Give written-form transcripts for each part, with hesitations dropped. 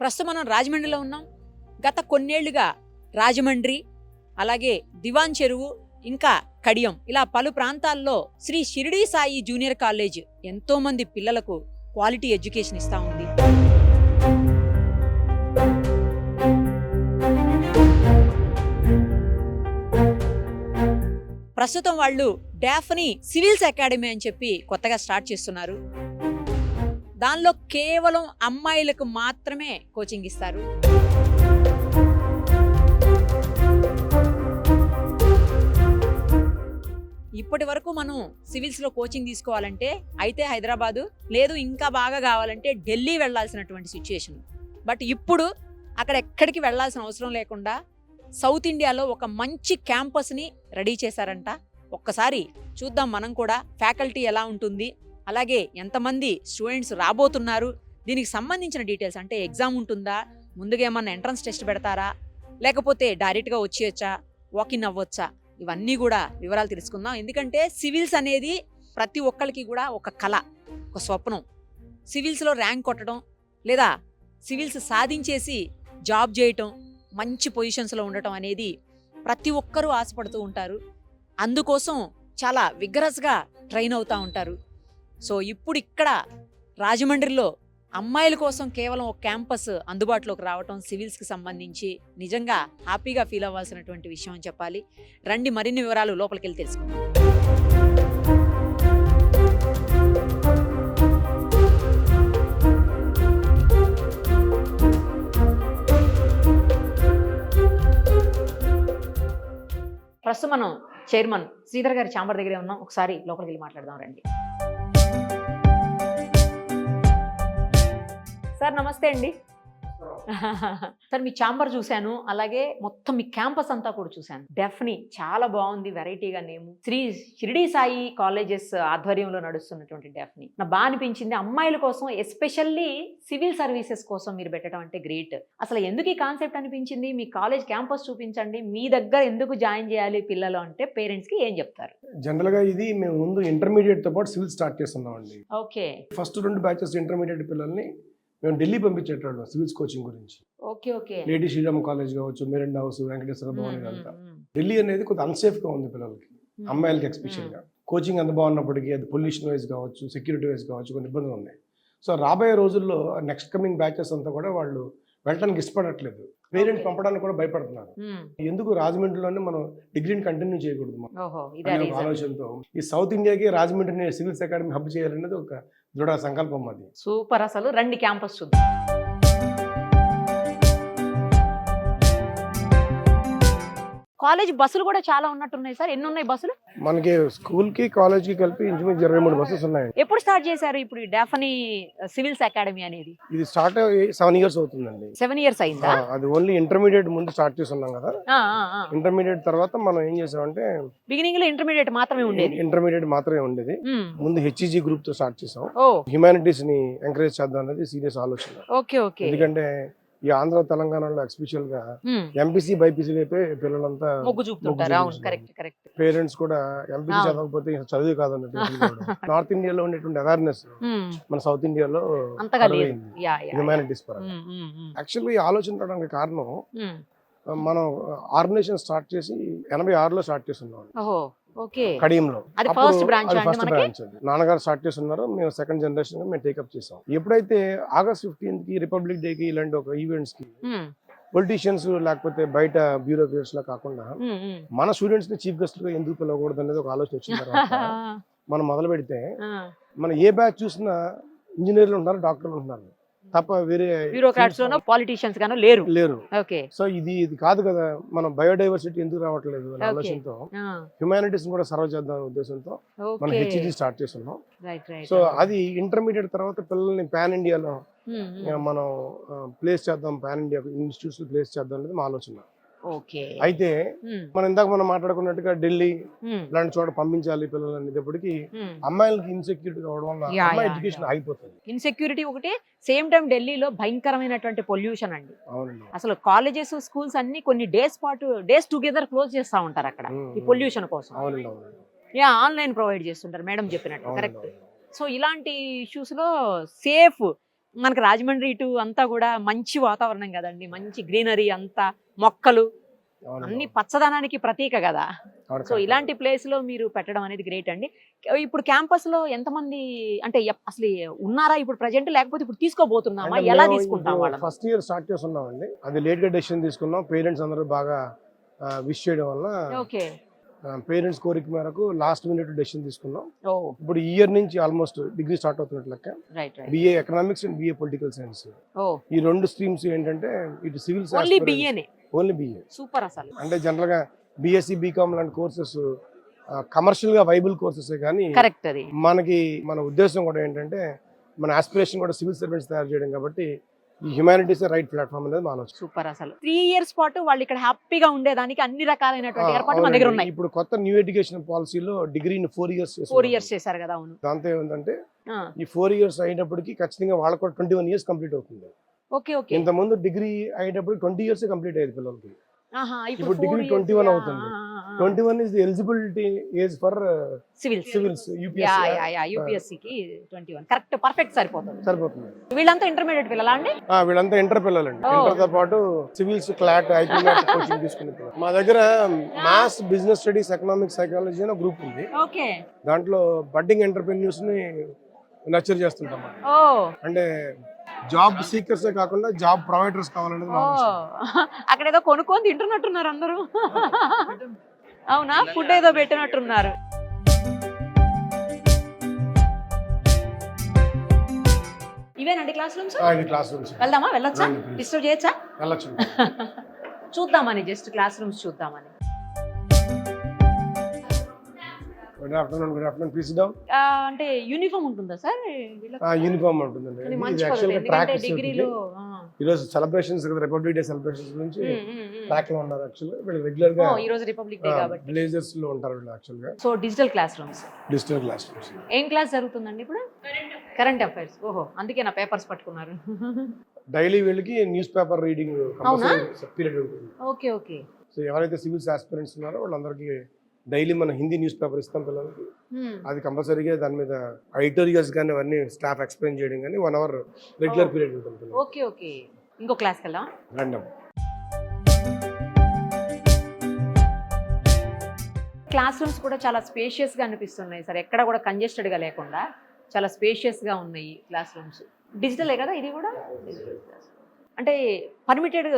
ప్రస్తుతం మనం రాజమండ్రిలో ఉన్నాం. గత కొన్నేళ్లుగా రాజమండ్రి, అలాగే దివాన్ చెరువు, ఇంకా కడియం ఇలా పలు ప్రాంతాల్లో శ్రీ షిరిడీ సాయి జూనియర్ కాలేజ్ ఎంతో మంది పిల్లలకు క్వాలిటీ ఎడ్యుకేషన్ ఇస్తా ఉంది. ప్రస్తుతం వాళ్ళు డాఫ్నీ సివిల్స్ అకాడమీ అని చెప్పి కొత్తగా స్టార్ట్ చేస్తున్నారు. దానిలో కేవలం అమ్మాయిలకు మాత్రమే కోచింగ్ ఇస్తారు. ఇప్పటి వరకు మనం సివిల్స్లో కోచింగ్ తీసుకోవాలంటే అయితే హైదరాబాదు, లేదు ఇంకా బాగా కావాలంటే ఢిల్లీ వెళ్లాల్సినటువంటి సిచ్యుయేషన్. బట్ ఇప్పుడు అక్కడ ఎక్కడికి వెళ్లాల్సిన అవసరం లేకుండా సౌత్ ఇండియాలో ఒక మంచి క్యాంపస్ని రెడీ చేశారంట. ఒక్కసారి చూద్దాం మనం కూడా ఫ్యాకల్టీ ఎలా ఉంటుంది, అలాగే ఎంతమంది స్టూడెంట్స్ రాబోతున్నారు, దీనికి సంబంధించిన డీటెయిల్స్. అంటే ఎగ్జామ్ ఉంటుందా, ముందుగా ఏమన్నా ఎంట్రన్స్ టెస్ట్ పెడతారా, లేకపోతే డైరెక్ట్గా వచ్చేయచ్చా, వాకిన్ అవ్వచ్చా, ఇవన్నీ కూడా వివరాలు తెలుసుకుందాం. ఎందుకంటే సివిల్స్ అనేది ప్రతి ఒక్కరికి కూడా ఒక కళ, ఒక స్వప్నం. సివిల్స్లో ర్యాంక్ కొట్టడం, లేదా సివిల్స్ సాధించేసి జాబ్ చేయటం, మంచి పొజిషన్స్లో ఉండటం అనేది ప్రతి ఒక్కరూ ఆశపడుతూ ఉంటారు. అందుకోసం చాలా విగ్రస్గా ట్రైన్ అవుతూ ఉంటారు. సో ఇప్పుడు ఇక్కడ రాజమండ్రిలో అమ్మాయిల కోసం కేవలం ఒక క్యాంపస్ అందుబాటులోకి రావటం సివిల్స్కి సంబంధించి నిజంగా హ్యాపీగా ఫీల్ అవ్వాల్సినటువంటి విషయం అని చెప్పాలి. రండి మరిన్ని వివరాలు లోపలికి వెళ్ళి తెలుసుకుందాం. ప్రస్తుతం మనం చైర్మన్ శ్రీధర్ గారి ఛాంబర్ దగ్గరే ఉన్నాం. ఒకసారి లోపలికి వెళ్ళి మాట్లాడదాం రండి. సార్ నమస్తే అండి. సార్ మీ ఛాంబర్ చూశాను, అలాగే మొత్తం మీ క్యాంపస్ అంతా కూడా చూశాను. డెఫ్నీ చాలా బాగుంది, వెరైటీగా నేము. శ్రీ షిరిడీ సాయి కాలేజెస్ ఆధ్వర్యంలో నడుస్తున్నటువంటి డెఫ్నీ నాకు బాగా అనిపించింది. అమ్మాయిల కోసం ఎస్పెషల్లీ సివిల్ సర్వీసెస్ కోసం మీరు పెట్టడం అంటే గ్రేట్. అసలు ఎందుకు ఈ కాన్సెప్ట్ అనిపించింది? మీ కాలేజ్ క్యాంపస్ చూపించండి, మీ దగ్గర ఎందుకు జాయిన్ చేయాలి పిల్లలు అంటే పేరెంట్స్కి ఏం చెప్తారు? జనరల్ గా ఇది మేము ముందు ఇంటర్మీడియట్ తో పాటు సివిల్ స్టార్ట్ చేస్తున్నాం అండి. ఓకే. ఫస్ట్ 2 బ్యాచెస్ ఇంటర్మీడియట్ పిల్లల్ని మేము ఢిల్లీ పంపించేటోళ్ళం సివిల్స్ కోచింగ్ గురించి. Okay okay. Lady Shriram college కావచ్చు, మెరిండా హౌస్, వెంకటేశ్వర భవన్, ఇదంతా. ఢిల్లీ అనేది కొద్దిగా అన్సేఫ్ గా ఉంది పిల్లలకి, అమ్మాయిలకి ఎస్పెషల్ గా. కోచింగ్ అంత బాగున్నప్పటికీ అది పొల్యూషన్ వైజ్ కావచ్చు, సెక్యూరిటీ వైజ్ కావచ్చు, కొన్ని ఇబ్బందులు ఉన్నాయి. సో రాబోయే రోజుల్లో నెక్స్ట్ కమింగ్ బ్యాచెస్ అంతా కూడా వాళ్ళు వెళ్ళడానికి ఇష్టపడట్లేదు, పేరెంట్స్ పంపడానికి కూడా భయపడుతున్నారు. ఎందుకు రాజమండ్రిలోనే మనం డిగ్రీని కంటిన్యూ చేయకూడదు అనే ఆలోచనతో ఈ సౌత్ ఇండియాకి రాజమండ్రిని సివిల్స్ అకాడమీ హబ్ చేయాలనేది ఒక దృఢ సంకల్పం. అది సూపర్. అసలు రండి క్యాంపస్ చూద్దాం. కాలేజ్ బస్సులు కూడా చాలా ఉన్నట్టున్నాయి సార్. ఎన్ని ఉన్నాయి బస్సులు? మనకి స్కూల్ కి కాలేజ్ కి కలిపి ఇంచుమించు 23 బస్సెస్ ఉన్నాయి. ఎప్పుడు స్టార్ట్ చేశారు ఇప్పుడు డాఫ్నీ సివిల్స్ అకాడమీ అనేది? ఇది స్టార్ట్ 7 ఇయర్స్ అవుతుందండి. 7 ఇయర్స్ అయిందా? అది ఓన్లీ ఇంటర్మీడియట్ ముందు స్టార్ట్ చేస్తున్నాం కదా. ఇంటర్మీడియట్ తర్వాత మనం ఏం చేసామంటే, బిగినింగ్ లో ఇంటర్మీడియట్ మాత్రమే ఉండేది. ఇంటర్మీడియట్ మాత్రమే ఉండేది. ముందు హెచ్ఈజీ గ్రూప్ తో స్టార్ట్ చేసాం. హ్యుమానిటీస్ ని ఎంకరేజ్ చేద్దాం అనేది సీరియస్ ఆలోచన. Okay okay. ఎందుకంటే ఈ ఆంధ్ర తెలంగాణలో ఎస్పెషల్ గా ఎంపీసీ బైపీసీ వైపే పిల్లలంతా మొగ్గు చూపుతుంటారు. పేరెంట్స్ కూడా ఎంపీసీ చదవకపోతే చదువు కాదన్నట్టు. నార్త్ ఇండియాలో ఉండేటువంటి అవేర్నెస్ మన సౌత్ ఇండియాలో హ్యుమానిటీస్ పరంగా. యాక్చువల్గా ఈ ఆలోచన రావడానికి కారణం, మనం ఆర్గనైజేషన్ స్టార్ట్ చేసి 86లో స్టార్ట్ చేస్తున్నాం కడియంలో. ఫస్ట్ బ్రాంచ్ నాన్నగారు స్టార్ట్ చేస్తున్నారు, మేము సెకండ్ జనరేషన్ మేము టేకప్ చేసాం. ఎప్పుడైతే August 15th కి, రిపబ్లిక్ డే కి, ఇలాంటి ఒక ఈవెంట్స్ కి పొలిటీషియన్స్ లేకపోతే బయట బ్యూరోక్రాట్స్ లా కాకుండా మన స్టూడెంట్స్ ని చీఫ్ గెస్ట్ గా ఎందుకు పిలవకూడదు అనేది ఒక ఆలోచన వచ్చిన తర్వాత మనం మొదలు పెడితే, మన ఏ బ్యాచ్ చూసినా ఇంజనీర్లు ఉంటున్నారు, డాక్టర్లు ఉంటున్నారు తప్ప వేరే బ్యూరోక్రాట్స్ లోనో పాలిటిషియన్స్ గానో లేరు. ఓకే. సో ఇది కాదు కదా, మనం బయోడైవర్సిటీ ఎందుకు రావట్లేదు అనే ఆలోచనతో హ్యుమానిటీస్ కూడా సర్వ్ చేద్దాం ఉద్దేశంతో మనం హెచ్ఈజీ స్టార్ట్ చేస్తున్నాం. సో అది ఇంటర్మీడియట్ తర్వాత పిల్లల్ని పాన్ ఇండియాలో మనం ప్లేస్ చేద్దాం, పాన్ ఇండియా ఇన్స్టిట్యూట్స్ ప్లేస్ చేద్దాం అనేది మా ఆలోచన. అయితే మనం మాట్లాడుకున్నట్టుగా ఢిల్లీ ఇలాంటి చోట పంపించాలి పిల్లలు అనేటప్పటికి అమ్మాయిలకి ఇన్సెక్యూరిటీ అవడం వల్ల అమ్మాయి ఎడ్యుకేషన్ ఆగిపోతుంది. ఇన్సెక్యూరిటీ ఒకటి, సేమ్ టైం ఢిల్లీలో భయంకరమైనటువంటి పొల్యూషన్ అండి. అసలు కాలేజెస్, స్కూల్స్ అన్ని కొన్ని డేస్ టుగెదర్ క్లోజ్ చేస్తా ఉంటారు అక్కడ ఈ పొల్యూషన్ కోసం. ఆన్లైన్ ప్రొవైడ్ చేస్తుంటారు మేడం చెప్పినట్టు. కరెక్ట్. సో ఇలాంటి ఇష్యూస్ లో సేఫ్ మనకి రాజమండ్రి ఇటు అంతా కూడా మంచి వాతావరణం కదండి, మంచి గ్రీనరీ అంతా, మొక్కలు అన్ని పచ్చదనానికి ప్రతీక కదా. సో ఇలాంటి ప్లేస్ లో మీరు పెట్టడం అనేది గ్రేట్ అండి. ఇప్పుడు క్యాంపస్ లో ఎంతమంది అంటే అసలు ఉన్నారా ఇప్పుడు ప్రజెంట్, లేకపోతే ఇప్పుడు తీసుకోబోతున్నామా, ఎలా తీసుకుంటాం వాళ్ళని? ఫస్ట్ ఇయర్ స్టార్ట్ చేస్తున్నామండి, అది లేట్ గా డెసిషన్ తీసుకున్నాం. పేరెంట్స్ అందరూ బాగా విష్ చేయడం వల్ల ఓకే, పేరెంట్స్ కోరిక మేరకు లాస్ట్ మినిట్ డెసిషన్ తీసుకున్నాం. ఇప్పుడు ఈ ఇయర్ నుంచి ఆల్మోస్ట్ డిగ్రీ స్టార్ట్ అవుతున్నట్లు లెక్క. BA economics and BA political science, ఈ రెండు స్ట్రీమ్స్ ఏంటంటే ఇటు సివిల్స్ ఓన్లీ బిఏ. సూపర్. అసలు అంటే జనరల్ గా బిఎస్సి బీకామ్ లాంటి కోర్సెస్ కమర్షియల్ గా వైబుల్ కోర్సెస్ కానీ కరెక్ట్. అది మన ఉద్దేశం కూడా ఏంటంటే మన ఆస్పిరేషన్ కూడా సివిల్ సర్వెంట్స్ తయారు చేయడం కాబట్టి ఈ హ్యుమానిటీస్ రైట్ ప్లాట్ఫామ్ అనేది మా ఆలోచన. సూపర్. అసలు 3 years పాటు వాళ్ళు ఇక్కడ హ్యాపీగా ఉండేదానికి అన్ని రకాలైనటువంటి ఏర్పాట్లు మన దగ్గర ఉన్నాయి. ఇప్పుడు కొత్త న్యూ ఎడ్యుకేషన్ పాలసీలో డిగ్రీని 4 years చేశారు కదా. అవును. దాంతో ఏముందంటే ఈ 4 years అయినప్పటికీ ఖచ్చితంగా వాళ్ళకు కూడా 21 years కంప్లీట్ అవుతుంది. Okay okay. ఇంత ముందు డిగ్రీ అయ్యేటప్పుడు 20 years కంప్లీట్ అయ్యేది పిల్లలకి. ఇప్పుడు డిగ్రీ 21 అవుతుంది. 21 is the eligibility age for civils UPSC కి 21 కరెక్ట్, పర్ఫెక్ట్ సరిపోతుంది. వీళ్ళంతా ఇంటర్మీడియట్ పిల్లలా అండి? వీళ్ళంతా ఇంటర్ పిల్లలండి. ఇంటర్ తో పాటు సివిల్స్, క్లాట్, ఐపీ కోచింగ్ తీసుకునే మా దగ్గర maths, business studies, economics, psychology అని గ్రూప్ ఉంది. ఓకే. దాంట్లో బడ్డింగ్ ఎంటర్‌ప్రెన్యూర్స్ ని నర్చర్ చేస్తుంటాం. అంటే జాబ్ సీకర్స్ కాకుండా జాబ్ ప్రొవైడర్స్ కావాలనేది మా ఉద్దేశం. అక్కడ ఏదో కొనుక్కొని తింటున్నట్టున్నారు అందరూ. అవునా, ఫుడ్ ఏదో పెట్టినట్టున్నారు. ఇవేనండి క్లాస్ రూమ్స్. వెళ్దామా, వెళ్ళొచ్చా, డిస్టర్బ్ చేయొచ్చా? వెళ్ళొచ్చు. చూద్దామని, జస్ట్ క్లాస్ రూమ్స్ చూద్దామని. Good afternoon, please down. అంటే యూనిఫామ్ ఉంటుందా సార్? యూనిఫామ్ ఉంటుందండి. ఇది యాక్చువల్గా ట్రాక్ డిగ్రీలో ఈ రోజు సెలబ్రేషన్స్ కదా, రిపబ్లిక్ డే సెలబ్రేషన్స్ గురించి ట్రాక్ లో ఉన్నారు. యాక్చువల్గా వీళ్ళు రెగ్యులర్ గా ఈ రోజు రిపబ్లిక్ డే కాబట్టి బ్లేజర్స్ లో ఉంటారు వీళ్ళు యాక్చువల్గా. So digital class rooms. ఏం క్లాస్ జరుగుతుందండి ఇప్పుడు? Current affairs. ఓహో, అందుకే నా పేపర్స్ పట్టుకున్నారు. డైలీ వీళ్ళకి న్యూస్ పేపర్ రీడింగ్ పీరియడ్ ఉంటుంది. Okay okay. సో ఎవరైతే సివిల్స్ ఆస్పిరెంట్స్ ఉన్నారో వాళ్ళందరికీ డైలీ మనం హిందీ న్యూస్ పేపర్ ఇస్తాం పిల్లలకి. అది కంపల్సరీగా దాని మీద ఎడిటోరియల్స్ కానీ అవన్నీ స్టాఫ్ ఎక్స్ప్లెయిన్ చేయడం కానీ 1 hour రెగ్యులర్ పీరియడ్ ఉంటుంది. Okay okay. ఇంకో క్లాస్ కల్లా రండి. క్లాస్ రూమ్స్ కూడా చాలా స్పేషియస్ గా అనిపిస్తున్నాయి సార్, ఎక్కడ కూడా కంజెస్టెడ్ గా లేకుండా చాలా స్పేషియస్ గా ఉన్నాయి క్లాస్ రూమ్స్. డిజిటలే కదా ఇది కూడా? అంటే పర్మిటెడ్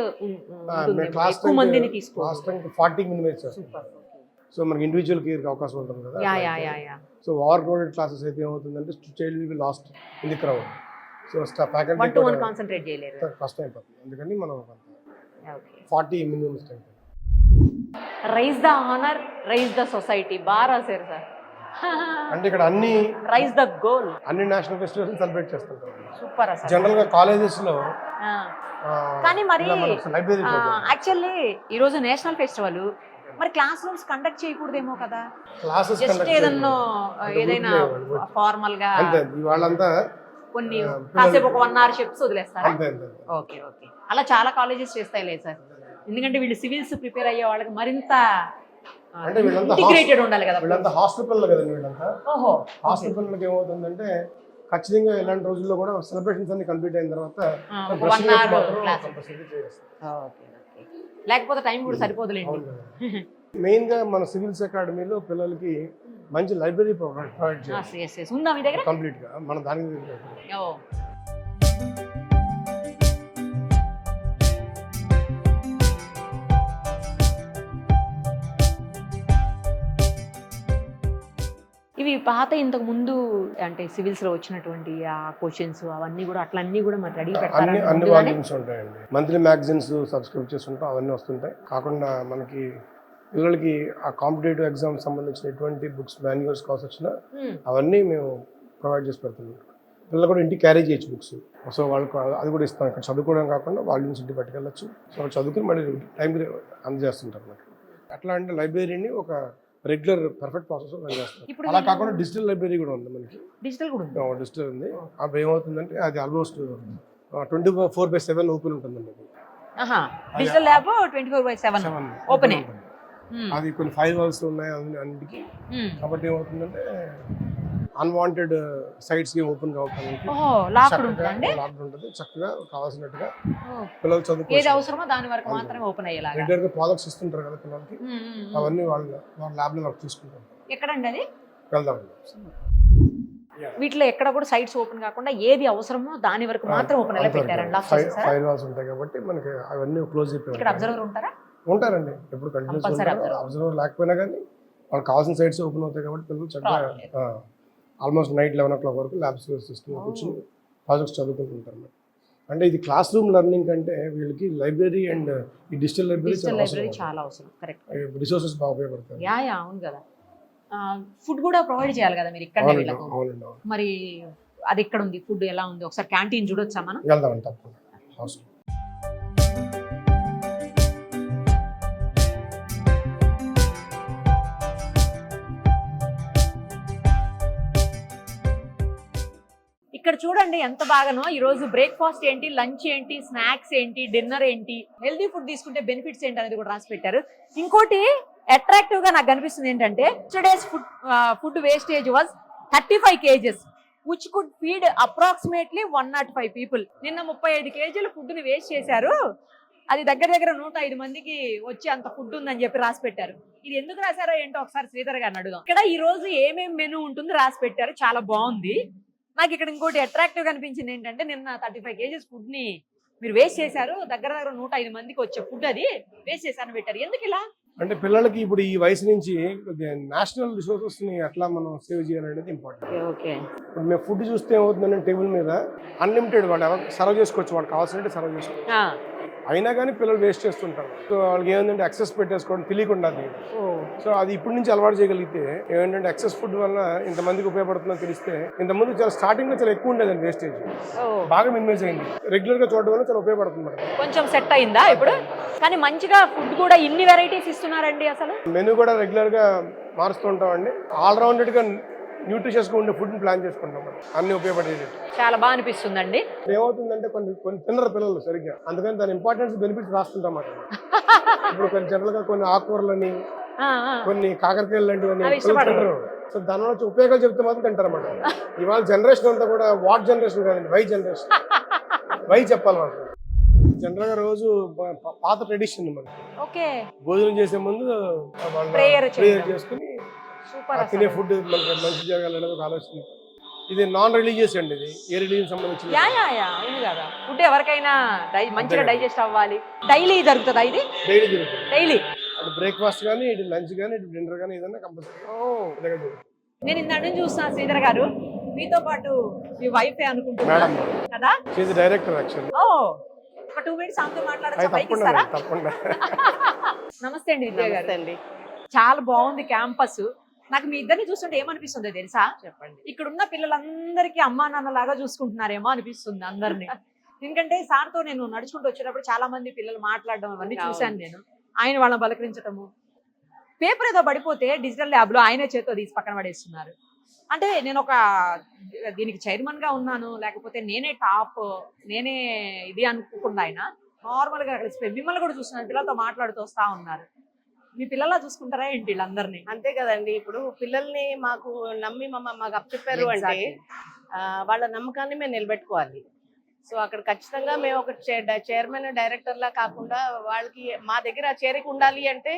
ఎక్కువ మందిని తీసుకోవాలి. 40 minutes. సో మనకి ఇండివిజువల్ కేర్ అవకాశం ఉంటుంది కదా. సో ఓవర్ క్రౌడెడ్ క్లాసెస్ అయితే ఏమవుతుందంటే child will be lost in the crowd. So faculty 1-to-1 concentrate చేయలేరు, కష్టం అయిపోతుంది. అందుకని మనం 40 minimum strength. Raise the honour, raise the society. బాగా రాశారు సార్. అంటే ఇక్కడ అన్ని రైజ్ ద గోల్, అన్ని నేషనల్ ఫెస్టివల్స్ సెలబ్రేట్ చేస్తుంటారు. సూపర్. అసలు జనరల్ గా కాలేజెస్ లో కానీ మరి యాక్చువల్లీ ఈ రోజు నేషనల్ ఫెస్టివల్, మరి క్లాస్ రూమ్స్ కండక్ట్ చేయకూడదేమో కదా? జస్ట్ ఏదైనా ఫార్మల్ గా వాళ్ళంతా కొన్ని కాసేపు ఒక 1 hour చెప్స్ వదిలేస్తారా? Okay okay. అలా చాలా కాలేజెస్ చేస్తాయి లేదు సార్, ఎందుకంటే వీళ్ళు సివిల్స్ ప్రిపేర్ అయ్యే వాళ్ళకి మరింత ఇంటిగ్రేటెడ్ ఉండాలి కదా. వీళ్ళంతా హాస్పిటల్ కదండి వీళ్ళంతా. ఓహో, హాస్పిటల్కి ఏమవుతుందంటే ఖచ్చితంగా ఇలాంటి రోజుల్లో కూడా సెలబ్రేషన్స్ అన్ని కంప్లీట్ అయిన తర్వాత 1 hour లేకపోతే టైం కూడా సరిపోదులేండి. మెయిన్ గా మన సివిల్స్ అకాడమీలో పిల్లలకి మంచి లైబ్రరీ ప్రొవైడ్ చేయాలి. ఉందా మీ దగ్గర? కంప్లీట్ గా మన దాని ఇవి పాత ఇంతకు ముందు అంటే సివిల్స్ లో వచ్చినటువంటి ఆ క్వశ్చన్స్ అవన్నీ కూడా అట్లన్నీ కూడా మరి రెడీ పెడతారు. అన్ని వాల్యూమ్స్ ఉంటాయండి. మంత్లీ మ్యాగజైన్స్ సబ్స్క్రైబ్ చేస్తుంటాం, అవన్నీ వస్తుంటాయి. కాకుండా మనకి పిల్లలకి ఆ కాంపిటేటివ్ ఎగ్జామ్ సంబంధించిన ఎటువంటి బుక్స్, మాన్యువల్స్ కావాల్సి వచ్చినా అవన్నీ మేము ప్రొవైడ్ చేసి పెడుతున్నాం. పిల్లలు కూడా ఇంటికి క్యారీ చేయొచ్చు బుక్స్. సో వాళ్ళకి అది కూడా ఇస్తాం. ఇక్కడ చదువుకోవడం కాకుండా వాల్యూమ్స్ ఇంటికి పట్టుకెళ్ళచ్చు. సో వాళ్ళు చదువుకుని మళ్ళీ టైంకి అందజేస్తుంటారు మనకి. అట్లా అంటే లైబ్రరీని ఒక రెగ్యులర్ పర్ఫెక్ట్ ప్రాసెస్ రన్ చేస్తాం. అలా కాకుండా డిజిటల్ లైబ్రరీ కూడా ఉంది మనకి. డిజిటల్ ఉంది. అప్పుడు ఏమవుతుందంటే అది ఆల్మోస్ట్ 24/7 ఓపెన్ ఉంటుందండి. Digital lab 24/7 open. అది కొన్ని ఫైర్ వాల్స్ ఉన్నాయి అన్నిటికి. కాబట్టి ఏమవుతుందంటే అన్వాంటెడ్ సైట్స్ కి ఓపెన్ కావడానికి లాక్డ్ ఉంటుందండి. లాక్డ్ ఉంటుంది. చక్కగా కావాల్సినట్టుగా ఓ. పిల్లలు ఏది చదువుకోవచ్చు. అవసరమో దాని వరకు మాత్రమే ఓపెన్ అయ్యేలాగా. రెగ్యులర్ గా ప్రాజెక్ట్స్ ఇస్తుంటారు కదా పిల్లలకి, అవన్నీ వాళ్ళ ల్యాబ్ లో వర్క్ తీసుకుంటారు. ఎక్కడండి అది? వెళ్దామండి. వీటిలో ఎక్కడ కూడా సైట్స్ ఓపెన్ కాకుండా ఏది అవసరమో దాని వరకు మాత్రం ఓపెన్ అయ్యేలా పెట్టారండి. లాక్ చేసేసారా? ఫైర్ వాల్స్ ఉంటాయి కాబట్టి మనకి అవన్నీ క్లోజ్ అయిపోయి ఇక్కడ అబ్జర్వర్ ఉంటారా? ఉంటారండి. ఎప్పుడు కంటిన్యూస్ అబ్జర్వర్ లేకపోయినా కానీ వాళ్ళకి కావాల్సిన సైట్స్ ఓపెన్ అవుతాయి కాబట్టి పిల్లలు చక్కగా ఆల్మోస్ట్ నైట్ 11 o'clock వరకు ల్యాబ్స్ సిస్టమ్ కూర్చొని ప్రాజెక్ట్స్ చదువుకుంటుంటారు. అంటే ఇది క్లాస్ రూమ్ లెర్నింగ్ కంటే వీళ్ళకి లైబ్రరీ అండ్ ఈ డిజిటల్ లైబ్రరీ చాలా అవసరం. కరెక్ట్. రిసోర్సెస్ బాగా ఉపయోగపడతాయి. యా అవును కదా. ఫుడ్ కూడా ప్రొవైడ్ చేయాలి కదా మీరు ఇక్కడ వీళ్ళకు. మరి అది ఎక్కడ ఉంది? ఫుడ్ ఎలా ఉంది? ఒకసారి క్యాంటీన్ చూడొచ్చా మనం? వెళ్దామండి తప్పకుండా. అవసరం. ఇక్కడ చూడండి ఎంత బాగానో. ఈ రోజు బ్రేక్ఫాస్ట్ ఏంటి, లంచ్ ఏంటి, స్నాక్స్ ఏంటి, డిన్నర్ ఏంటి, హెల్దీ ఫుడ్ తీసుకుంటే బెనిఫిట్స్ ఏంటి అనేది కూడా రాసి పెట్టారు. ఇంకోటి అట్రాక్టివ్ గా నాకు కనిపిస్తుంది ఏంటంటే today's food wastage was 35 kgs which could feed approximately 105 people. నిన్న 35 kgల ఫుడ్ ని వేస్ట్ చేశారు. అది దగ్గర 105 మందికి వచ్చి అంత ఫుడ్ ఉందని చెప్పి రాసి పెట్టారు. ఇది ఎందుకు రాశారో ఏంటో ఒకసారి శ్రీధర్ గారిని అడుగుదాం. ఇక్కడ ఈ రోజు ఏమేమి మెనూ ఉంటుంది రాసి పెట్టారు, చాలా బాగుంది. నాకు ఇక్కడ ఇంకోటి అట్రాక్టివ్ గా అనిపించింది ఏంటంటే నిన్న 35 kgs ఫుడ్ ని మీరు వేస్ట్ చేశారు, దగ్గర 105 మందికి వచ్చే ఫుడ్ అది వేస్ట్ చేశారని పెట్టారు. ఎందుకు ఇలా? అంటే పిల్లలకి ఇప్పుడు ఈ వయసు నుంచి నేషనల్ రిసోర్సెస్ ని ఎట్లా మనం సేవ్ చేయాలనేది ఇంపార్టెంట్. ఓకే. ఇప్పుడు మేము ఫుడ్ చూస్తే ఏమవుతుందంటే టేబుల్ మీద అన్లిమిటెడ్ వాళ్ళు సర్వ్ చేసుకోవచ్చు, వాళ్ళు కావాల్సినట్టు సర్వ్ చేసుకోవచ్చు. అయినా కానీ పిల్లలు వేస్ట్ చేస్తుంటారు. సో వాళ్ళకి ఏమైందంటే ఎక్సెస్ పెట్టేసుకోవడం తెలియకుండా అది. సో అది ఇప్పటి నుంచి అలవాటు చేయగలిగితే ఏమంటే ఎక్సెస్ ఫుడ్ వల్ల ఇంతమందికి ఉపయోగపడుతుందని తెలిస్తే, ఇంతకుముందు చాలా స్టార్టింగ్ లో చాలా ఎక్కువ ఉండేదండి వేస్టేజ్, బాగా మినిమైజ్ అయింది. రెగ్యులర్ గా చూడడం వల్ల చాలా ఉపయోగపడుతుంది. కొంచెం సెట్ అయిందా ఇప్పుడు? కానీ మంచిగా ఫుడ్ కూడా ఇన్ని వెరైటీస్ ఇస్తున్నారండి. అసలు మెనూ కూడా రెగ్యులర్ గా మారుస్తూ ఉంటామండి. ఆల్రౌండెడ్ గా న్యూట్రిషియస్ గా ఉండే ఫుడ్ ప్లాన్ చేసుకుంటాం, అన్ని ఉపయోగపడేది. చాలా బాగా అనిపిస్తుందండి. ఏమవుతుందంటే కొన్ని తిన్నరు పిల్లలు సరిగ్గా, అందుకని దాని ఇంపార్టెన్స్ బెనిఫిట్స్ రాస్తుంటాం అన్నమాట. ఇప్పుడు కొన్ని జనరల్ గా కొన్ని ఆకుకూరలని, కొన్ని కాకరకాయలు లాంటివన్నీ తింటారు. సో దాని వల్ల ఉపయోగాలు చెప్తే మాత్రం తింటారు అన్నమాట. ఇవాళ జనరేషన్ అంతా కూడా వాట్ జనరేషన్ కాదండి, వై జనరేషన్. వై చెప్పాలి వాళ్ళు. జనరల్ గా రోజు పాత ట్రెడిషన్ మనకి భోజనం చేసే ముందు ప్రేయర్ చేసుకుని తినే ఫుడ్ మనకి మంచి జరగాలనేది ఒక ఆలోచన. ఇది నాన్ రిలీజియస్ అండి, ఇది ఏ రిలీజియన్ సంబంధించింది కదా. ఫుడ్ ఎవరికైనా మంచిగా డైజెస్ట్ అవ్వాలి. డైలీ జరుగుతుందా ఇది? డైలీ జరుగుతుంది. డైలీ అంటే బ్రేక్ఫాస్ట్ కానీ, ఇటు లంచ్ కానీ, ఇటు డిన్నర్ కానీ ఏదైనా కంపల్సరీ. నేను ఇంత చూస్తున్నా శ్రీధర్ గారు, మీతో పాటు మీ వైఫ్ అనుకుంటున్నా కదా? Director actually. ఒక 2 minutes ఆమెతో మాట్లాడొచ్చా? తప్పకుండా. నమస్తే అండి విద్యా గారు. చాలా బాగుంది క్యాంపస్. నాకు మీ ఇద్దరిని చూస్తుంటే ఏమనిపిస్తుందో తెలుసా? చెప్పండి. ఇక్కడ ఉన్న పిల్లలందరికీ అమ్మా నాన్న లాగా చూసుకుంటున్నారేమో అనిపిస్తుంది అందరినీ. ఎందుకంటే సార్తో నేను నడుచుకుంటూ వచ్చేటప్పుడు చాలా మంది పిల్లలు మాట్లాడడం అవన్నీ చూశాను నేను. ఆయన వాళ్ళని పలకరించడము, పేపర్ ఏదో పడిపోతే డిజిటల్ ల్యాబ్ లో ఆయనే చేత్తో తీసి పక్కన పడేస్తున్నారు. అంటే నేను ఒక దీనికి చైర్మన్ గా ఉన్నాను, లేకపోతే నేనే టాప్, నేనే ఇది అనుకోకుండా ఆయన నార్మల్ గా కలిసిపోయి మిమ్మల్ని కూడా చూస్తున్నారు, పిల్లలతో మాట్లాడుతూ వస్తా ఉన్నారు. మీ పిల్లలా చూసుకుంటారా ఏంటి వీళ్ళందరినీ? అంతే కదండి. ఇప్పుడు పిల్లల్ని మాకు నమ్మి మాకు అప్పచెప్పారు అంటే వాళ్ళ నమ్మకాన్ని మేము నిలబెట్టుకోవాలి. సో అక్కడ ఖచ్చితంగా మేము ఒక చైర్మన్ డైరెక్టర్ లా కాకుండా వాళ్ళకి మా దగ్గర చేరిక ఉండాలి అంటే,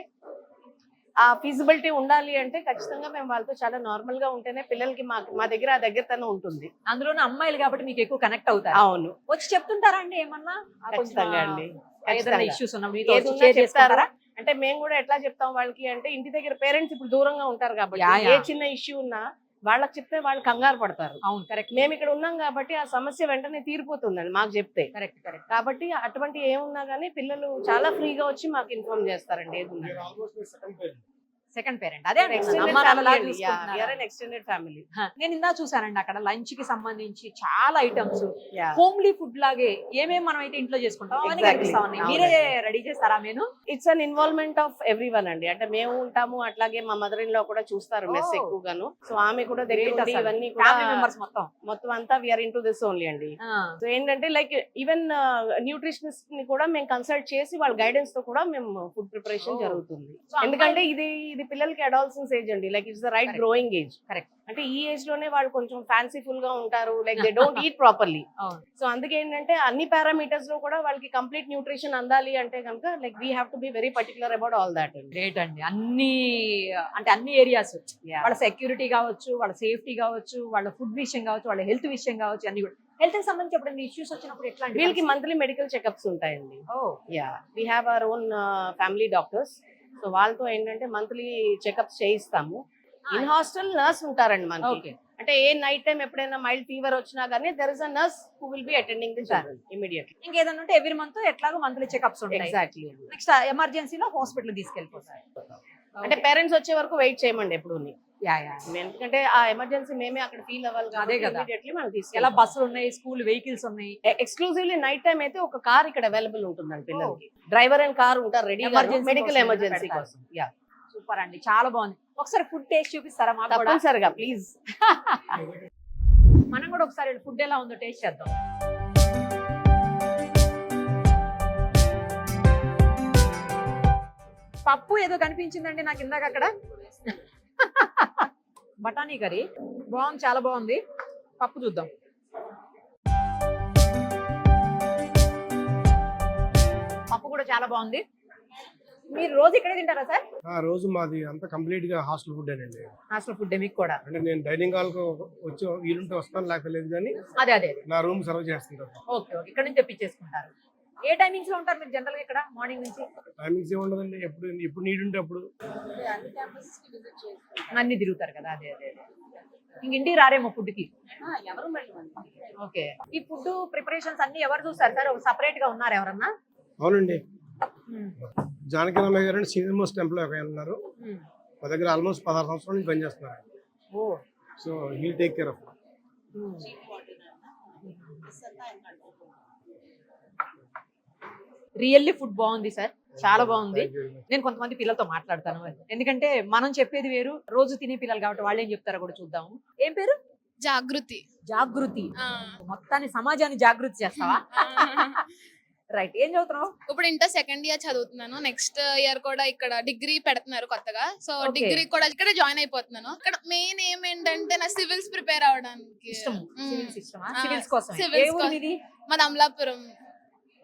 ఆ ఫీజిబిలిటీ ఉండాలి అంటే ఖచ్చితంగా మేము వాళ్ళతో చాలా నార్మల్ గా ఉంటేనే పిల్లలకి మా దగ్గర ఆ దగ్గరతనం ఉంటుంది. అందులోనే అమ్మాయిలు కాబట్టి మీకు ఎక్కువ కనెక్ట్ అవుతారు. అవును. వచ్చి చెప్తుంటారా అండి ఏమన్నా? ఖచ్చితంగా అండి. ఇష్యూస్ చెప్తారా అంటే మేము కూడా ఎట్లా చెప్తాం వాళ్ళకి అంటే, ఇంటి దగ్గర పేరెంట్స్ ఇప్పుడు దూరంగా ఉంటారు కాబట్టి ఏ చిన్న ఇష్యూ ఉన్నా వాళ్ళకి చెప్తే వాళ్ళు కంగారు పడతారు. అవును, కరెక్ట్. మేము ఇక్కడ ఉన్నాం కాబట్టి ఆ సమస్య వెంటనే తీరిపోతుందండి మాకు చెప్తే. Correct correct. కాబట్టి అటువంటి ఏమున్నా గానీ పిల్లలు చాలా ఫ్రీగా వచ్చి మాకు ఇన్ఫార్మ్ చేస్తారండి ఏదున్నా. Second parent. అదే ఎక్స్టెండెడ్ ఫ్యామిలీ. నేను ఇందా చూసానండి అక్కడ లంచ్ కి సంబంధించి చాలా ఐటమ్స్, హోమ్లీ ఫుడ్ లాగే ఏమేమి మనం అయితే ఇంట్లో చేసుకుంటాం మీరే రెడీ చేస్తారా? నేను it's an involvement of every one అండి. అంటే మేము ఉంటాము, అట్లాగే మా మదర్ ఇన్ లా కూడా చూస్తారు మెస్ ఎక్కువగాను. సో ఆమె కూడా దగ్గర ఇవన్నీ మొత్తం అంతా we are into this only అండి. సో ఏంటంటే లైక్ ఈవెన్ న్యూట్రిషనిస్ట్ ని కూడా మేము కన్సల్ట్ చేసి వాళ్ళ గైడెన్స్ తో కూడా మేము ఫుడ్ ప్రిపరేషన్ జరుగుతుంది. ఎందుకంటే ఇది ఇది పిల్లలకి అడాల్సెన్స్ ఏజ్ అండి, like it's the right Correct. Growing age. Correct. అంటే ఈ ఏజ్ లోనే వాళ్ళు కొంచెం ఫ్యాన్సీఫుల్ గా ఉంటారు, like they don't eat properly. అవును. సో అందుకే ఏంటంటే అన్ని పారామీటర్స్ లో కూడా వాళ్ళకి కంప్లీట్ న్యూట్రిషన్ అందాలి అంటే కనుక like we have to be very particular about all that అండి. గ్రేట్ అండి. అన్ని ఏరియాస్, వాళ్ళ సెక్యూరిటీ కావచ్చు, వాళ్ళ సేఫ్టీ కావచ్చు, వాళ్ళ ఫుడ్ విషయం కావచ్చు, వాళ్ళ హెల్త్ విషయం కావచ్చు, అన్ని కూడా. హెల్త్ కి సంబంధించి ఎప్పుడైనా ఇష్యూస్ వచ్చినప్పుడు ఎట్లా అండి? వీళ్ళకి మంత్లీ మెడికల్ చెకప్స్ ఉంటాయండి. Yeah, we have our own family doctors. So వాళ్ళతో ఏంటంటే మంత్లీ చెకప్స్ చేయిస్తాము. ఇన్ హాస్టల్ నర్స్ ఉంటారండి మనకి. ఓకే. అంటే ఏ నైట్ టైం ఎప్పుడైనా మైల్డ్ ఫీవర్ వచ్చినా కానీ there is a nurse who will be attending the children immediately. ఇంకేదన్నా ఉంటే ఎవ్రీ మంత్ ఎట్లాగో మంత్లీ చెకప్స్ ఉంటాయి. ఎగ్జాక్ట్లీ. నెక్స్ట్ ఎమర్జెన్సీలో హాస్పిటల్ తీసుకెళ్ళిపోతారు. అంటే పేరెంట్స్ వచ్చే వరకు వెయిట్ చేయమండి ఎప్పుడు. యా. ఎందుకంటే ఆ ఎమర్జెన్సీ మేమే అక్కడ ఫీల్ అవ్వాలి అదే కాబట్టి కదా. ఇమిడియట్లీ మనం ఎలా తీసుకెళ్ళాలి. బస్సులు ఉన్నాయి, స్కూల్ వెహికల్స్ ఉన్నాయి. ఎక్స్క్లూజివ్లీ నైట్ టైం అయితే ఒక కార్ ఇక్కడ అవైలబుల్ ఉంటుందండి పిల్లలకి. డ్రైవర్ అండ్ కార్ ఉంటారు రెడీ, Emergency మెడికల్ కోసం ఎమర్జెన్సీ పెడతారు. కోసం. యా, సూపర్ అండి, చాలా బాగుంది. ఒకసారి ఫుడ్ టేస్ట్ చూపిస్తారా మాకు కూడా? తప్పనిసరిగా ప్లీజ్. మనం కూడా ఒకసారి ఫుడ్ ఎలా ఉందో టేస్ట్ చేద్దాం. పప్పు ఏదో కనిపించిందండి నాకు ఇందాక అక్కడ. బఠానీ కర్రీ బాగుంది, చాలా బాగుంది. పప్పు చూద్దాం. పప్పు కూడా చాలా బాగుంది. మీరు రోజు ఇక్కడే తింటారా సార్? ఆ రోజు మాది అంతా కంప్లీట్ గా హాస్టల్ ఫుడ్ అండి. హాస్టల్ ఫుడ్ మీకు కూడా? అంటే నేను డైనింగ్ హాల్ కు వచ్చి వీలుంటే వస్తాను, లేకపోలేదు కానీ అదే నా రూమ్ సర్వ్ చేస్తుంటారు. ఓకే. ఇక్కడ నుంచి తెప్పించేసుకుంటారు. ఏ టైమింగ్స్ లో ఉంటారు మీరు జనరల్ గా ఇక్కడ? మార్నింగ్ నుంచి టైమింగ్స్ ఏమి ఉండదండి, ఎప్పుడు నీడ్ ఉంటే అప్పుడు. అన్ని తిరుగుతారు కదా. అదే. ఇంక ఇంటికి రారేమో ఫుడ్ కి? ఓకే. ఈ ఫుడ్ ప్రిపరేషన్స్ అన్ని ఎవరు చూస్తారు సార్? సపరేట్ గా ఉన్నారు ఎవరన్నా? అవునండి, జానకిరామయ్య గారు అని సీనియర్ మోస్ట్ ఎంప్లాయ్ ఉన్నారు. మా దగ్గర ఆల్మోస్ట్ 16 సంవత్సరాల నుంచి పనిచేస్తున్నారు. So he take care of. Really food బాగుంది సార్, చాలా బాగుంది. నేను కొంతమంది పిల్లలతో మాట్లాడతాను, ఎందుకంటే మనం చెప్పేది వేరు, రోజు తినే పిల్లలు కాబట్టి వాళ్ళు ఏం చెప్తారో కూడా చూద్దాము. ఏం పేరు? జాగృతి. జాగృతి. మొత్తాన్ని సమాజాన్ని జాగృతి చేస్తావా? రైట్. ఏం చదువుతున్నావు? ఇప్పుడు ఇంటర్ సెకండ్ ఇయర్ చదువుతున్నాను. నెక్స్ట్ ఇయర్ కూడా ఇక్కడ డిగ్రీ పెడుతున్నారు కొత్తగా. So Okay. డిగ్రీ కూడా ఇక్కడ జాయిన్ అయిపోతున్నాను. ఇక్కడ మెయిన్ ఏంటంటే నా సివిల్స్ ప్రిపేర్ అవడానికి ఇష్టం. మ్మ్. సివిల్స్ ఇష్టమా? ఆ, సివిల్స్ కోసం. civils ఏ ఊరు కోసం. మీది? మాది అమలాపురం.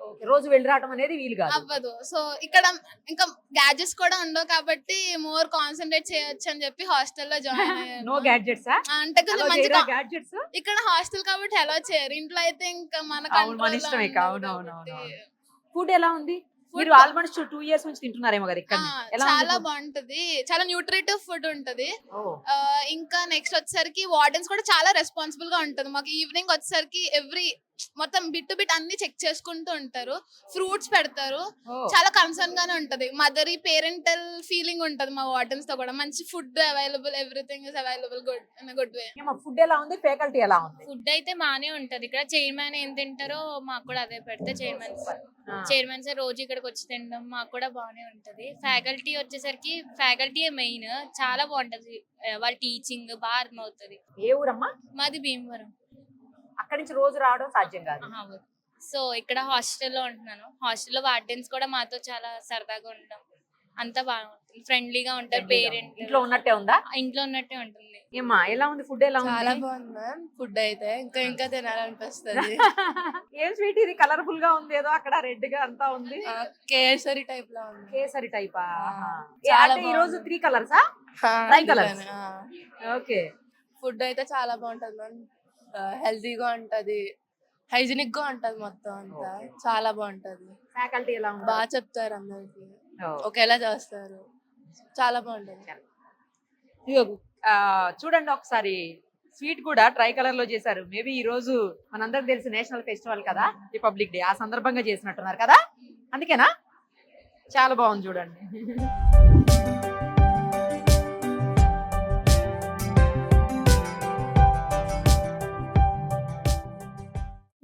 Okay. రోజు వెళ్ళి రావడం అనేది వీలు కాదు. అవ్వదు. సో ఇక్కడ ఇంకా గ్యాడ్జెట్స్ కూడా ఉండవు కాబట్టి మోర్ కాన్సన్ట్రేట్ చేయొచ్చు అని చెప్పి హాస్టల్లో జాయిన్ అయ్యాను. No gadgets? అంటే కొంచెం మంచిగా గ్యాడ్జెట్స్ ఇక్కడ హాస్టల్ కాబట్టి ఎలా చేయరు, ఇంట్లో అయితే ఇంకా మన అవును, మన control లో ఇష్టమే. ఉండదు అవును, అవును, కాబట్టి. అవును. ఫుడ్ ఎలా ఉంది? Food మీరు ఆల్మోస్ట్ 2 years నుంచి తింటున్నారేమో కదా ఇక్కడ? చాలా బాగుంటది, చాలా న్యూట్రిటివ్ ఫుడ్ ఉంటది. ఇంకా నెక్స్ట్ వచ్చేసరికి వార్డెన్స్ కూడా చాలా రెస్పాన్సిబుల్ గా ఉంటది. మాకు ఈవినింగ్ వచ్చేసరికి మొత్తం బిట్ టు బిట్ అన్ని చెక్ చేసుకుంటూ ఉంటారు. ఫ్రూట్స్ పెడతారు, చాలా కన్సర్న్ గానే ఉంటది. మదరీ పేరెంటల్ ఫీలింగ్ ఉంటది మా వార్డెన్స్ తో కూడా. మంచి food available, everything is available good in good way. Food ఎలా ఉంది? ఫ్యాకల్టీ ఎలా ఉంది? ఫుడ్ అయితే బానే ఉంటది. ఇక్కడ చైర్మన్ ఏం తింటారో మాకు కూడా అదే పెడితే చైర్మన్ సార్ రోజు ఇక్కడికి వచ్చి తినడం మాకు కూడా బానే ఉంటది. ఫ్యాకల్టీ వచ్చేసరికి ఫ్యాకల్టీ మెయిన్, చాలా బాగుంటది. వాళ్ళ టీచింగ్ బాగా అర్థమవుతుంది. ఏ ఊరమ్మా? మాది భీమవరం. అక్కడి నుంచి రోజు రావడం సాధ్యం కాదు. సో ఇక్కడ హాస్టల్లో ఉంటున్నాను. హాస్టల్లో వార్డెన్స్ కూడా మాతో చాలా సరదాగా ఉండడం, అంతా బాగా ఉంటుంది, ఫ్రెండ్లీగా ఉంటారు. పేరెంట్ ఇంట్లో ఉన్నట్టే ఉందా? ఇంట్లో ఉన్నట్టే ఉంటుంది. ఏమ్మా ఎలా ఉంది ఫుడ్? ఎలా ఉంది? చాలా బాగుంది మ్యామ్. ఫుడ్ అయితే ఇంకా తినాలనిపిస్తుంది. ఏం స్వీట్ ఇది? కలర్ఫుల్ గా ఉంది, ఏదో అక్కడ రెడ్ గా అంతా ఉంది. కేసరి టైప్ లో ఉంది. కేసరి టైపా? చాలా ఈ రోజు బాగుంది. 3 కలర్సా? Nine colours. ఓకే. ఫుడ్ అయితే చాలా బాగుంటది మ్యామ్. హెల్తీగా ఉంటది, హైజీనిక్ గా ఉంటది, మొత్తం అంతా చాలా బాగుంటది. ఫ్యాకల్టీ ఎలా ఉంది? బాగా చెప్తారు, అందరికి ఒకేలా చేస్తారు, చాలా బాగుంటది. చూడండి ఒకసారి, స్వీట్ కూడా ట్రై కలర్ లో చేశారు. మేబీ ఈ రోజు మనందరికి తెలిసి నేషనల్ ఫెస్టివల్ కదా, రిపబ్లిక్ డే, ఆ సందర్భంగా చేసినట్టున్నారు కదా, అందుకేనా? చాలా బాగుంది చూడండి.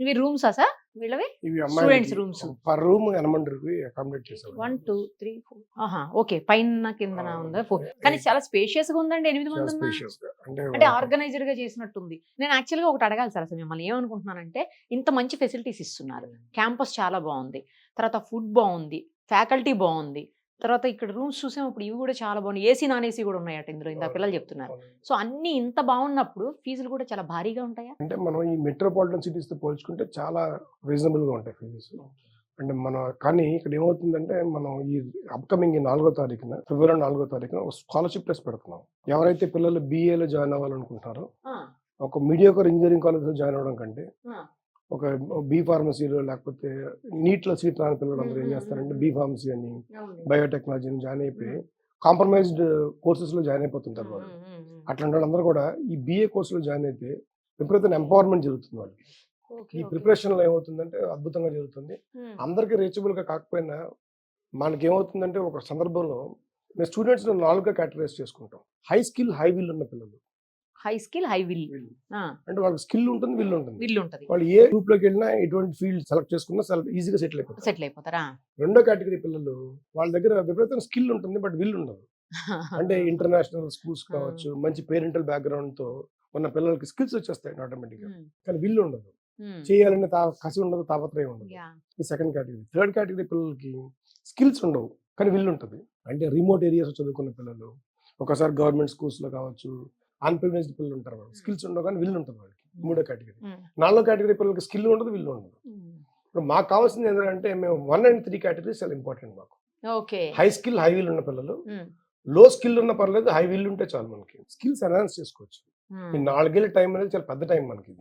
ఇవి రూమ్సా సార్ వీళ్ళవి? ఇవి స్టూడెంట్స్ రూమ్స్. పర్ రూమ్ ఎనమంటారు అకామిడేట్ చేసాం. 1 2 3 4. ఓకే. పైన కిందన ఉందా? 4. కానీ చాలా స్పేషియస్ గా ఉందండి. 8 మంది ఉన్నా. స్పేషియస్ గా అంటే ఆర్గనైజర్ గా చేసినట్టుంది. నేను యాక్చువల్ గా ఒకటి అడగాలి సార్, అసలు మిమ్మల్ని ఏమనుకుంటున్నానంటే, ఇంత మంచి ఫెసిలిటీస్ ఇస్తున్నారు, క్యాంపస్ చాలా బాగుంది, తర్వాత ఫుడ్ బాగుంది, ఫ్యాకల్టీ బాగుంది, తర్వాత ఇక్కడ రూమ్స్ చూసాం, ఇప్పుడు ఇవి కూడా చాలా బాగున్నాయి. ఏసీ నాన్ ఏసీ కూడా ఉన్నాయట ఇందులో, ఇంత పిల్లలు చెప్తున్నారు. సో అన్ని ఇంత బాగున్నప్పుడు ఫీజులు కూడా చాలా భారీగా ఉంటాయా? అంటే మనం ఈ మెట్రోపాలిటన్ సిటీస్ తో పోల్చుకుంటే చాలా రీజనబుల్ గా ఉంటాయి ఫీజెస్. అంటే కానీ ఇక్కడ ఏమవుతుందంటే మనం ఈ అప్కమింగ్ 4వ తారీఖున ఫిబ్రవరి 4వ తారీఖున ఒక స్కాలర్షిప్ టెస్ట్ పెడుతున్నాం. ఎవరైతే పిల్లలు BAలో జాయిన్ అవ్వాలనుకుంటున్నారో ఒక మీడియోకర్ ఇంజనీరింగ్ కాలేజ్లో జాయిన్ అవ్వడం కంటే ఒక బీ ఫార్మసీలో లేకపోతే నీట్లో సీట్ రాని పిల్లలు అందరూ ఏం చేస్తారంటే బీ ఫార్మసీ అని బయోటెక్నాలజీ అని జాయిన్ అయిపోయి కాంప్రమైజ్డ్ కోర్సెస్లో జాయిన్ అయిపోతుంటారు వాళ్ళు. అట్లాంటి వాళ్ళందరూ కూడా ఈ BA కోర్సులో జాయిన్ అయితే విపరీతమైన ఎంపవర్మెంట్ జరుగుతుంది వాళ్ళకి. ఈ ప్రిపరేషన్లో ఏమవుతుందంటే అద్భుతంగా జరుగుతుంది. అందరికీ రీచబుల్గా కాకపోయినా మనకి ఏమవుతుందంటే ఒక సందర్భంలో మేము స్టూడెంట్స్ 4గా కేటగరైజ్ చేసుకుంటాం. హై స్కిల్ హై విల్ ఉన్న పిల్లలు, హై స్కిల్ హై విల్ అంటే వాళ్ళకి స్కిల్ ఉంటుంది, విల్ ఉంటుంది. విల్ ఉంటుంది. వాళ్ళు ఏ గ్రూప్ లోకి వెళ్ళినా ఎటువంటి ఫీల్డ్ సెలెక్ట్ చేసుకున్నా ఈజీగా సెటిల్ అయిపోతారా. రెండో కేటగిరీ పిల్లలు వాళ్ళ దగ్గర విపరీతమైన స్కిల్ ఉంటుంది బట్ విల్ ఉండదు. అంటే ఇంటర్నేషనల్ స్కూల్స్ కావచ్చు, మంచి పేరెంటల్ బ్యాక్గ్రౌండ్ తో ఉన్న పిల్లలకి స్కిల్స్ వచ్చేస్తాయి ఆటోమేటిక్ గా, కానీ విల్ ఉండదు, చేయాలనే కసి ఉండదు, తాపత్రయం ఉండదు. ఈ సెకండ్ కేటగిరీ. థర్డ్ కేటగిరీ పిల్లలకి స్కిల్స్ ఉండవు కానీ విల్ ఉంటుంది. అంటే రిమోట్ ఏరియాస్ చదువుకున్న పిల్లలు, ఒకసారి గవర్నమెంట్ స్కూల్స్ లో కావచ్చు, అన్ప్రివిలేజ్డ్ పిల్లలు ఉంటారు, వాళ్ళు స్కిల్స్ ఉండవు కానీ విల్ ఉంటుంది వాళ్ళకి. మూడో కేటగిరీ. 4వ కేటగిరీ పిల్లలకి స్కిల్ ఉండదు, విల్ ఉండదు. ఇప్పుడు మాకు కావాల్సింది ఏంటంటే మేము 1 and 3 కేటగిరీస్ చాలా ఇంపార్టెంట్ మాకు. హై స్కిల్ హై విల్ ఉన్న పిల్లలు, లో స్కిల్ ఉన్న పర్లేదు, హై విల్ ఉంటే చాలు మనకి స్కిల్స్ ఎన్హాన్స్ చేసుకోవచ్చు. ఈ 4 ఏళ్ళ టైం అనేది చాలా పెద్ద టైం మనకి,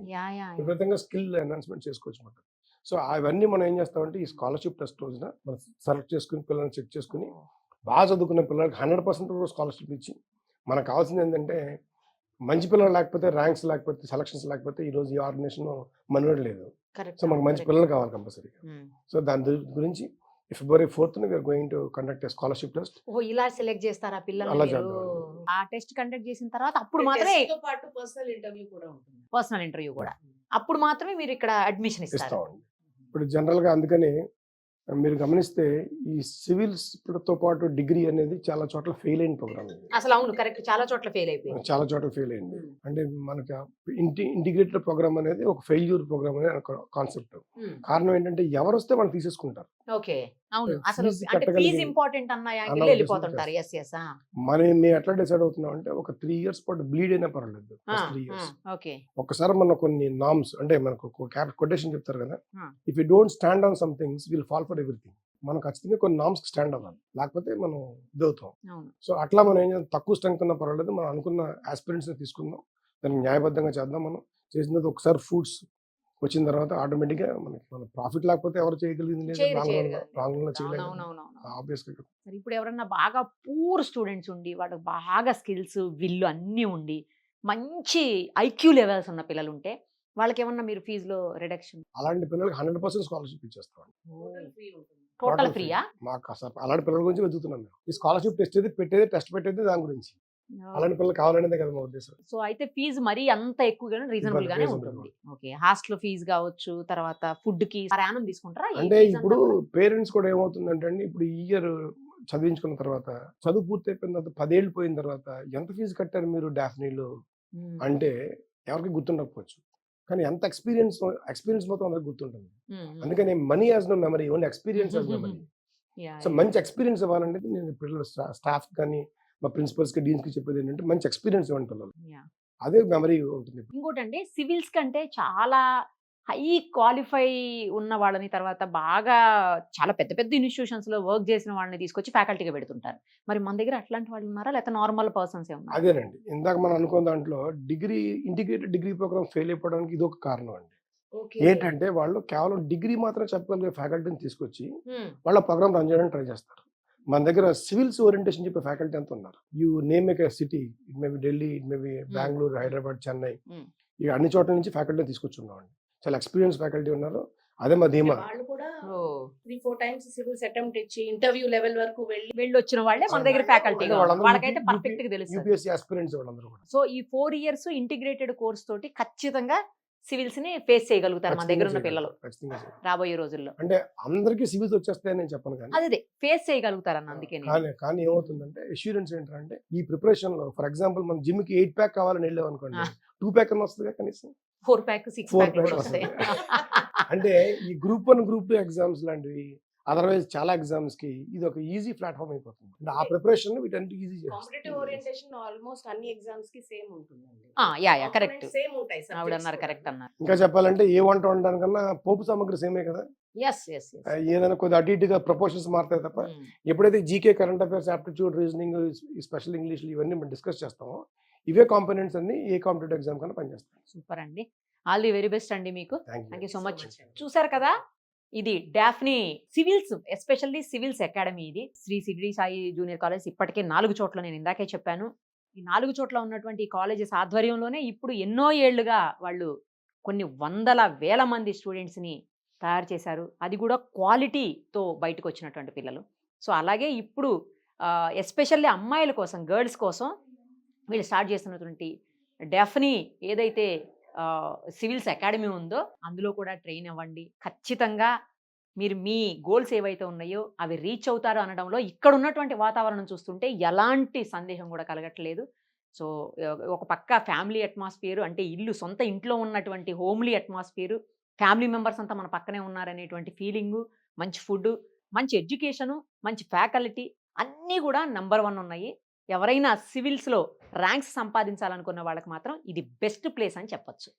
విపరీతంగా స్కిల్ ఎన్హాన్స్మెంట్ చేసుకోవచ్చు అనమాట. సో అవన్నీ మనం ఏం చేస్తామంటే ఈ స్కాలర్షిప్ టెస్ట్ రోజున మనం సెలెక్ట్ చేసుకుని పిల్లల్ని చెక్ చేసుకుని బాగా చదువుకున్న పిల్లలకి 100% స్కాలర్షిప్ ఇచ్చి, మనకు కావాల్సింది ఏంటంటే మంచి పిల్లలు లేకపోతే, ర్యాంక్స్ లేకపోతే, సెలక్షన్స్ లేకపోతే ఈ రోజు ఈ ఆర్గనైజేషన్ మనోడు లేదు. సో మనకు మంచి పిల్లలు కావాలి కంపల్సరీగా. సో దాని గురించి February 4th we are going to conduct scholarship test. ఇలా సెలెక్ట్ చేస్తారా పిల్లలు? అలా చేద్దాం. ఆ టెస్ట్ కండక్ట్ చేసిన తర్వాత అప్పుడు మాత్రమే పర్సనల్ ఇంటర్వ్యూ కూడా ఉంటుంది. పర్సనల్ ఇంటర్వ్యూ కూడా అప్పుడు మాత్రమే మీరు ఇక్కడ అడ్మిషన్ ఇస్తారు. ఇస్తామండి. ఇప్పుడు జనరల్ గా అందుకని మీరు గమనిస్తే ఈ సివిల్స్ తో పాటు డిగ్రీ అనేది చాలా చోట్ల ఫెయిల్ అయిన ప్రోగ్రామ్. అసలు అవును, కరెక్ట్, చాలా చోట్ల ఫెయిల్ అయిపోయింది. చాలా చోట్ల ఫెయిల్ అయింది. అంటే మనకి ఇంటిగ్రేటెడ్ ప్రోగ్రామ్ అనేది ఒక ఫెయిల్యూర్ ప్రోగ్రామ్ అనే కాన్సెప్ట్. కారణం ఏంటంటే ఎవరు వస్తే వాళ్ళు తీసేసుకుంటారు. ఓకే, అవును, అసలు అంటే ఫీజ్ ఇంపార్టెంట్ అన్న యాంగిల్ వెళ్ళిపోతుంటారు. మేము ఎట్లా డిసైడ్ అవుతున్నాం అంటే ఒక 3 years పాటు బ్లీడ్ అయినా పర్వాలేదు. 3 years ఒకసారి మన కొన్ని నామ్స్ అంటే మనకు కొటేషన్ చెప్తారు కదా, if you don't stand on some things will fall for everything. మనం ఖచ్చితంగా కొన్ని నామ్స్ స్టాండ్ అవ్వాలి, లేకపోతే మనం ఇదవుతాం. సో అట్లా మనం ఏం చేద్దాం, తక్కువ స్ట్రెంగ్త్ ఉన్నా పర్వాలేదు, మనం అనుకున్న ఆస్పిరెంట్స్ తీసుకుందాం, దానికి న్యాయబద్ధంగా చేద్దాం. మనం చేసిన తర్వాత ఒకసారి ఫ్రూట్స్ వచ్చిన తర్వాత ఆటోమేటిక్గా మనకి మన ప్రాఫిట్ లేకపోతే ఎవరు చేయగలిగింది లేదు. ఇప్పుడు ఎవరన్నా బాగా పూర్ స్టూడెంట్స్ ఉండి వాళ్ళకి బాగా స్కిల్స్ విల్లు అన్నీ ఉండి మంచి IQ లెవెల్స్ ఉన్న పిల్లలు ఉంటే వాళ్ళకి ఏమన్నా మీరు ఫీజులో రిడక్షన్? అలాంటి పిల్లలకి 100% స్కాలర్షిప్ ఇచ్చేస్తాం. టోటల్ ఫ్రీయా? మాకు అసలు అలాంటి పిల్లల గురించి వెతుకుతున్నాం మేము. ఈ స్కాలర్షిప్ టెస్ట్ పెట్టేది దాని గురించి. అలాంటి పిల్లలు కావాలనేదే కదా మా ఉద్దేశం. సో అయితే ఫీజు మరీ అంత ఎక్కువగానే రీజనబుల్ గానే ఉంటుంది. ఓకే, హాస్టల్ ఫీజు కావచ్చు, తర్వాత ఫుడ్ కి ప్రయాణం తీసుకుంటారా? అంటే ఇప్పుడు పేరెంట్స్ కూడా ఏమవుతుందంటే అండి, ఇప్పుడు ఈ ఇయర్ చదివించుకున్న తర్వాత చదువు పూర్తి అయిపోయిన తర్వాత 10 ఏళ్ళు పోయిన తర్వాత ఎంత ఫీజు కట్టారు మీరు డాఫ్నీలో అంటే ఎవరికి గుర్తుండకపోవచ్చు, కానీ ఎంత ఎక్స్పీరియన్స్ మొత్తం అందరికి గుర్తుంటుంది. అందుకని money has no memory, only experience has memory. So మంచి ఎక్స్పీరియన్స్ ఇవ్వాలంటే నేను పిల్లలు స్టాఫ్ కానీ మా ప్రిన్సిపల్స్ కి డీన్స్ కి చెప్పేది ఏంటంటే మంచి ఎక్స్పీరియన్స్ ఇవ్వండి పిల్లలు, అదే మెమరీ ఉంటుంది. ఇంకోటండి, సివిల్స్ కంటే చాలా హై క్వాలిఫై ఉన్న వాళ్ళని, తర్వాత బాగా చాలా పెద్ద పెద్ద ఇన్స్టిట్యూషన్స్ లో వర్క్ చేసిన వాళ్ళని తీసుకొచ్చి ఫ్యాకల్టీగా పెడుతుంటారు. మరి మన దగ్గర అట్లాంటి వాళ్ళు ఉన్నారా, లేకపోతే నార్మల్ పర్సన్స్ ఉన్నారు? అదేనండి, ఇందాక మనం అనుకున్న దాంట్లో ఇంటిగ్రేటెడ్ డిగ్రీ ప్రోగ్రామ్ ఫెయిల్ అయిపోవడానికి ఇది ఒక కారణం అండి. ఏంటంటే వాళ్ళు కేవలం డిగ్రీ మాత్రం చెప్పగలిగే ఫ్యాకల్టీని తీసుకొచ్చి వాళ్ళ ప్రోగ్రామ్ రన్ చేయడానికి ట్రై చేస్తారు. మన దగ్గర సివిల్స్ ఓరియంటేషన్ చెప్పే ఫ్యాకల్టీ ఎంత ఉన్నారు. You name A city, it may be Delhi, it may be Bengaluru, Hyderabad, Chennai, ఇక అన్ని చోట్ల నుంచి ఫ్యాకల్టీ తీసుకొచ్చున్నామండి. చాలా ఎక్స్పీరియన్స్ ఫ్యాకల్టీ ఉన్నారు. అదే మా ధీమా. వాళ్ళు కూడా 3-4 times సివిల్స్ అటెంప్ట్ ఇచ్చి ఇంటర్వ్యూ లెవెల్ వరకు వెళ్ళి వచ్చిన వాళ్ళే మన దగ్గర ఫ్యాకల్టీ, వాళ్ళకైతే పర్ఫెక్ట్ గా తెలుసు. యూపీఎస్సీ ఆస్పిరెంట్స్ వాళ్ళందరూ కూడా. సో ఈ 4 years ఇంటిగ్రేటెడ్ కోర్స్ తోటి ఖచ్చితంగా సివిల్స్ ని ఫేస్ చేయగలుగుతారు మన దగ్గర ఉన్న పిల్లలు రాబోయే రోజుల్లో. అంటే అందరికీ సివిల్స్ వచ్చేస్తాయని నేను చెప్పను, కానీ అదే ఫేస్ చేయగలుగుతారు అన్న. అందుకే కానీ ఏమవుతుందంటే అష్యూరెన్స్ ఏంటంటే ఈ ప్రిపరేషన్ లో ఫర్ ఎగ్జాంపుల్ మన జిమ్ కి 8 pack కావాలని వెళ్ళాం అనుకోండి, 2 pack అని వస్తుంది కనీసం, 4 pack 6 pack వస్తాయి. అంటే ఈ గ్రూప్ 1 గ్రూప్ 2 ఎగ్జామ్స్ లాంటివి అదర్వైజ్ చాలా ఎగ్జామ్స్ కి ఇది ఒక ఈజీ ప్లాట్ఫామ్ అయిపోతుంది. అంటే ఆ ప్రిపరేషన్ వీటన్నిటి ఈజీ కాంపిటేటివ్ ఓరియంటేషన్ ఆల్మోస్ట్ అన్ని ఎగ్జామ్స్ కి సేమ్ ఉంటుందండి. Yeah correct. సేమ్ ఉంటాయి ఆవిడ అన్నారు, కరెక్ట్ అన్నారు. ఇంకా చెప్పాలంటే ఏ వంట వండడానికన్నా పోపు సామాగ్రి సేమే కదా. ఎస్ ఎస్ ఏదైనా కొద్దిగా అటు ఇటుగా ప్రపోర్షన్స్ మారుతాయి తప్ప ఎప్పుడైతే GK, current affairs, aptitude, reasoning, special English ఇవన్నీ మనం డిస్కస్ చేస్తామో ఇవే కాంపోనెంట్స్ అన్ని ఏ కాంపిటేటివ్ ఎగ్జామ్ కన్నా పనిచేస్తాయి. సూపర్ అండి, ఆల్ ది వెరీ బెస్ట్ అండి మీకు. Thank thank you. You so much. చూసారు కదా, ఇది డాఫ్నీ సివిల్స్, ఎస్పెషల్లీ సివిల్స్ అకాడమీ. ఇది శ్రీ సిరిడి సాయి జూనియర్ కాలేజ్. ఇప్పటికే 4 చోట్ల, నేను ఇందాకే చెప్పాను, ఈ 4 చోట్ల ఉన్నటువంటి కాలేజెస్ ఆధ్వర్యంలోనే ఇప్పుడు ఎన్నో ఏళ్లుగా వాళ్ళు కొన్ని వందల వేల మంది స్టూడెంట్స్ని తయారు చేశారు. అది కూడా క్వాలిటీతో బయటకు వచ్చినటువంటి పిల్లలు. సో అలాగే ఇప్పుడు ఎస్పెషల్లీ అమ్మాయిల కోసం, గర్ల్స్ కోసం వీళ్ళు స్టార్ట్ చేస్తున్నటువంటి డాఫ్నీ ఏదైతే సివిల్స్ అకాడమీ ఉందో అందులో కూడా ట్రైన్ అవ్వండి. ఖచ్చితంగా మీరు మీ గోల్స్ ఏవైతే ఉన్నాయో అవి రీచ్ అవుతారు అనడంలో ఇక్కడ ఉన్నటువంటి వాతావరణం చూస్తుంటే ఎలాంటి సందేహం కూడా కలగట్లేదు. సో ఒక పక్క ఫ్యామిలీ అట్మాస్ఫియర్, అంటే ఇల్లు, సొంత ఇంట్లో ఉన్నటువంటి హోమ్లీ అట్మాస్ఫియర్, ఫ్యామిలీ మెంబర్స్ అంతా మన పక్కనే ఉన్నారనేటువంటి ఫీలింగు, మంచి ఫుడ్, మంచి ఎడ్యుకేషను, మంచి ఫ్యాకల్టీ అన్నీ కూడా నంబర్ 1 ఉన్నాయి. ఎవరైనా సివిల్స్లో ర్యాంక్స్ సంపాదించాలనుకున్న వాళ్ళకి మాత్రం ఇది బెస్ట్ ప్లేస్ అని చెప్పొచ్చు.